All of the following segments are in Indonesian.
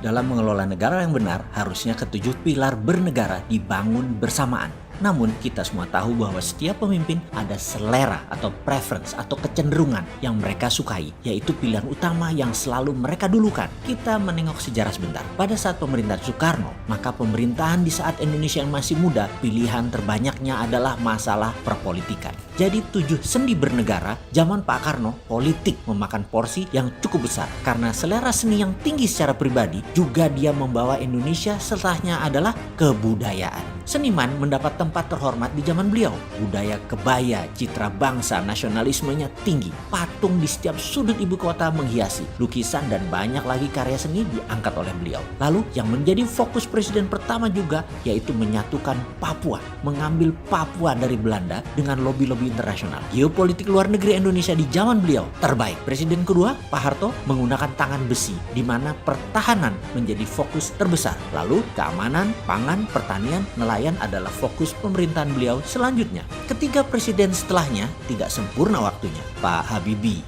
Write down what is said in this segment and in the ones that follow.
Dalam mengelola negara yang benar, harusnya ketujuh pilar bernegara dibangun bersamaan. Namun kita semua tahu bahwa setiap pemimpin ada selera atau preference atau kecenderungan yang mereka sukai, yaitu pilihan utama yang selalu mereka dulukan. Kita menengok sejarah sebentar. Pada saat pemerintahan Soekarno, maka pemerintahan di saat Indonesia yang masih muda, pilihan terbanyaknya adalah masalah perpolitikan. Jadi 7 sendi bernegara, zaman Pak Karno, politik memakan porsi yang cukup besar. Karena selera seni yang tinggi secara pribadi, juga dia membawa Indonesia setelahnya adalah kebudayaan. Seniman mendapat tempat terhormat di zaman beliau. Budaya kebaya, citra bangsa, nasionalismenya tinggi. Patung di setiap sudut ibu kota menghiasi. Lukisan dan banyak lagi karya seni diangkat oleh beliau. Lalu yang menjadi fokus presiden pertama juga yaitu menyatukan Papua. Mengambil Papua dari Belanda dengan lobi-lobi internasional. Geopolitik luar negeri Indonesia di zaman beliau terbaik. Presiden kedua, Pak Harto, menggunakan tangan besi di mana pertahanan menjadi fokus terbesar. Lalu keamanan, pangan, pertanian, nelayan adalah fokus pemerintahan beliau selanjutnya. Ketiga presiden setelahnya tidak sempurna waktunya. Pak Habibie,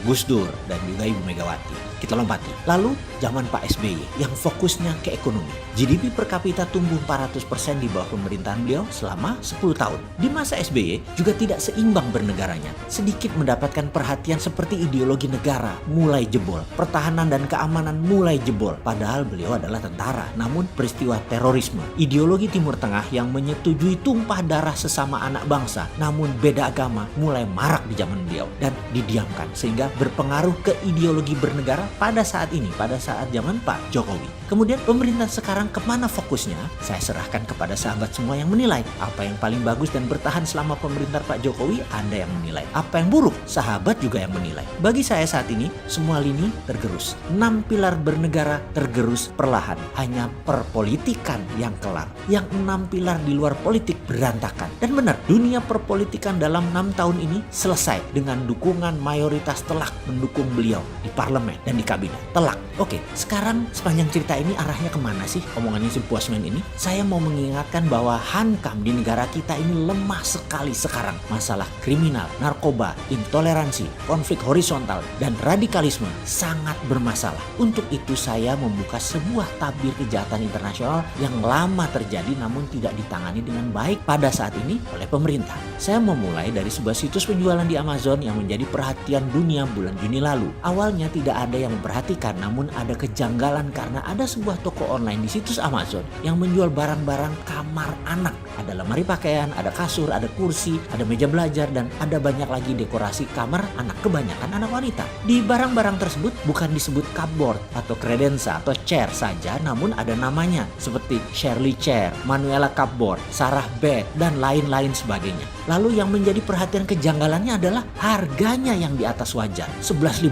Gus Dur, dan juga Ibu Megawati. Kita lompati. Lalu zaman Pak SBY yang fokusnya ke ekonomi. GDP per kapita tumbuh 400% di bawah pemerintahan beliau selama 10 tahun. Di masa SBY juga tidak seimbang bernegaranya. Sedikit mendapatkan perhatian seperti ideologi negara mulai jebol. Pertahanan dan keamanan mulai jebol. Padahal beliau adalah tentara. Namun peristiwa terorisme, ideologi Timur Tengah yang menyetujui tumpah darah sesama anak bangsa namun beda agama mulai marak di zaman beliau dan didiamkan sehingga berpengaruh ke ideologi bernegara pada saat ini, pada saat zaman Pak Jokowi. Kemudian pemerintah sekarang kemana fokusnya? Saya serahkan kepada sahabat semua yang menilai. Apa yang paling bagus dan bertahan selama pemerintah Pak Jokowi, Anda yang menilai. Apa yang buruk, sahabat juga yang menilai. Bagi saya saat ini, semua lini tergerus. 6 pilar bernegara tergerus perlahan. Hanya perpolitikan yang kelar. Yang 6 pilar di luar politik berantakan. Dan benar, dunia perpolitikan dalam 6 tahun ini selesai dengan dukungan mayoritas telak mendukung beliau di parlemen dan di kabinet. Telak. Oke, sekarang sepanjang cerita ini arahnya kemana sih omongannya si Puasman ini? Saya mau mengingatkan bahwa hankam di negara kita ini lemah sekali sekarang. Masalah kriminal, narkoba, intoleransi, konflik horizontal, dan radikalisme sangat bermasalah. Untuk itu saya membuka sebuah tabir kejahatan internasional yang lama terjadi namun tidak ditangani dengan baik pada saat ini oleh pemerintah. Saya memulai dari sebuah situs penjualan di Amazon yang menjadi perhatian dunia bulan Juni lalu. Awalnya tidak ada yang memperhatikan, namun ada kejanggalan karena ada sebuah toko online di situs Amazon yang menjual barang-barang kamar anak. Ada lemari pakaian, ada kasur, ada kursi, ada meja belajar, dan ada banyak lagi dekorasi kamar anak, kebanyakan anak wanita. Di barang-barang tersebut bukan disebut cupboard atau credenza atau chair saja, namun ada namanya seperti Shirley Chair, Manuela Cupboard, Sarah Bed, dan lain-lain sebagainya. Lalu yang menjadi perhatian kejanggalannya adalah harganya yang di atas wajar, $11.000,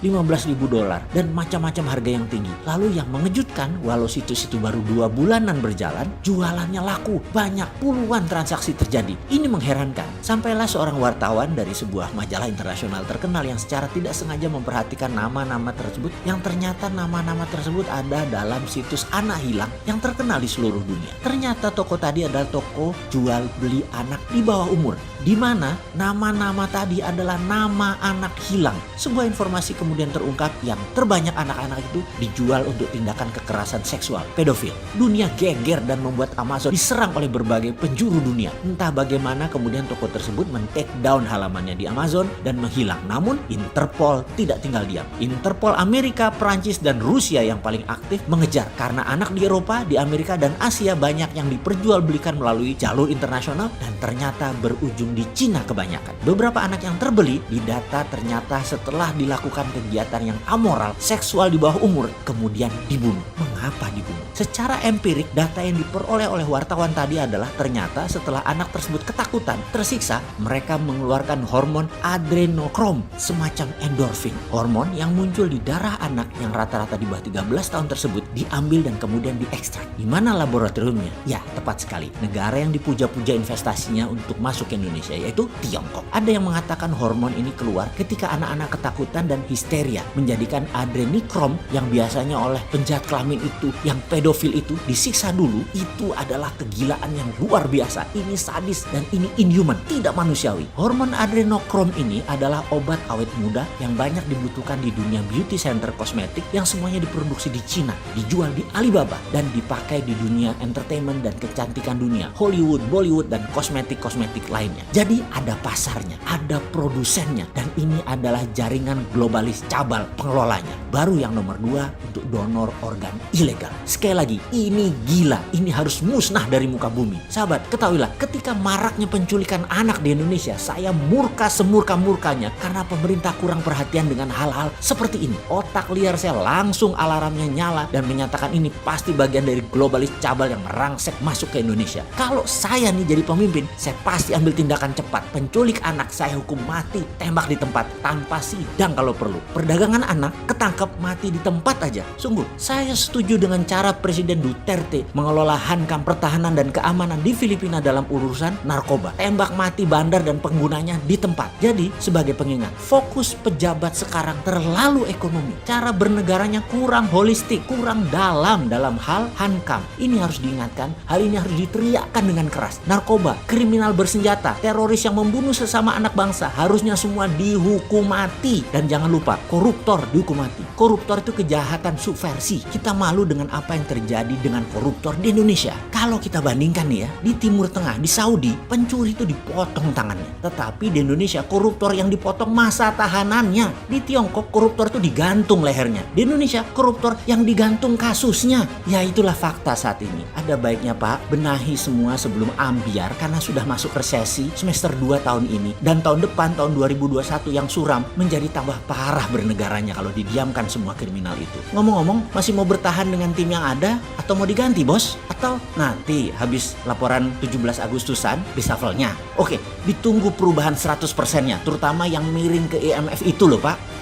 $15.000, dan macam-macam harga yang tinggi. Lalu yang mengejutkan, walau situs itu baru 2 bulanan berjalan, jualannya laku, banyak puluhan transaksi terjadi. Ini mengherankan. Sampailah seorang wartawan dari sebuah majalah internasional terkenal yang secara tidak sengaja memperhatikan nama-nama tersebut, yang ternyata nama-nama tersebut ada dalam situs anak hilang yang terkenal di seluruh dunia. Ternyata toko tadi adalah toko jual beli anak di bawah umur, di mana nama-nama tadi adalah nama anak hilang. Sebuah informasi kemudian terungkap yang terbanyak anak-anak itu dijual untuk tindakan kekerasan seksual, pedofil. Dunia geger dan membuat Amazon diserang oleh berbagai penjuru dunia. Entah bagaimana kemudian toko tersebut men-take down halamannya di Amazon dan menghilang. Namun Interpol tidak tinggal diam. Interpol Amerika, Perancis, dan Rusia yang paling aktif mengejar karena anak di Eropa, di Amerika, dan Asia banyak yang diperjualbelikan melalui jalur internasional dan ternyata berujung di Cina kebanyakan. Beberapa anak yang terbeli didata ternyata setelah dilakukan kegiatan yang amoral, seksual di bawah umur, kemudian dibunuh. Mengapa dibunuh? Secara empirik, data yang diperoleh oleh wartawan tadi adalah ternyata setelah anak tersebut ketakutan, tersiksa, mereka mengeluarkan hormon adrenokrom, semacam endorfin. Hormon yang muncul di darah anak yang rata-rata di bawah 13 tahun tersebut diambil dan kemudian diekstrak. Di mana laboratoriumnya? Ya, tepat sekali. Negara yang dipuja-puja investasinya untuk masuk ke Indonesia, yaitu Tiongkok. Ada yang mengatakan hormon ini keluar ketika anak-anak ketakutan dan histeria, menjadikan adrenikrom yang biasanya oleh penjahat kelamin prostitut, yang pedofil itu disiksa dulu, itu adalah kegilaan yang luar biasa. Ini sadis dan ini inhuman, tidak manusiawi. Hormon adrenokrom ini adalah obat awet muda yang banyak dibutuhkan di dunia beauty center kosmetik yang semuanya diproduksi di Cina, dijual di Alibaba, dan dipakai di dunia entertainment dan kecantikan dunia, Hollywood, Bollywood, dan kosmetik-kosmetik lainnya. Jadi ada pasarnya, ada produsennya, dan ini adalah jaringan globalis cabal pengelolanya. Baru yang nomor 2 untuk donor organ ilegal. Sekali lagi, ini gila, ini harus musnah dari muka bumi. Sahabat, ketahuilah, ketika maraknya penculikan anak di Indonesia, saya murka semurka-murkanya karena pemerintah kurang perhatian dengan hal-hal seperti ini. Otak liar saya langsung alarmnya nyala dan menyatakan ini pasti bagian dari globalis cabal yang merangsek masuk ke Indonesia. Kalau saya nih jadi pemimpin, saya pasti ambil tindakan cepat. Penculik anak saya hukum mati, tembak di tempat tanpa sidang kalau perlu. Perdagangan anak ketangkep mati di tempat aja. Sungguh, saya setuju dengan cara Presiden Duterte mengelola hankam pertahanan dan keamanan di Filipina dalam urusan narkoba. Tembak mati bandar dan penggunanya di tempat. Jadi, sebagai pengingat, fokus pejabat sekarang terlalu ekonomi. Cara bernegaranya kurang holistik, kurang dalam hal hankam. Ini harus diingatkan, hal ini harus diteriakkan dengan keras. Narkoba, kriminal bersenjata, teroris yang membunuh sesama anak bangsa harusnya semua dihukum mati. Dan jangan lupa, koruptor dihukum mati. Koruptor itu kejahatan subversi. Kita malu dengan apa yang terjadi dengan koruptor di Indonesia. Kalau kita bandingkan nih ya, di Timur Tengah, di Saudi, pencuri itu dipotong tangannya. Tetapi di Indonesia, koruptor yang dipotong masa tahanannya. Di Tiongkok, koruptor itu digantung lehernya. Di Indonesia, koruptor yang digantung kasusnya. Ya itulah fakta saat ini. Ada baiknya Pak, benahi semua sebelum ambiar karena sudah masuk resesi semester 2 tahun ini. Dan tahun depan, tahun 2021 yang suram, menjadi tambah parah bernegaranya kalau didiamkan semua kriminal itu. Ngomong-ngomong, masih mau bertahan dengan tim yang ada atau mau diganti bos? Atau nanti habis laporan 17 Agustusan reshuffle-nya? Oke, ditunggu perubahan 100%-nya, terutama yang miring ke IMF itu loh Pak.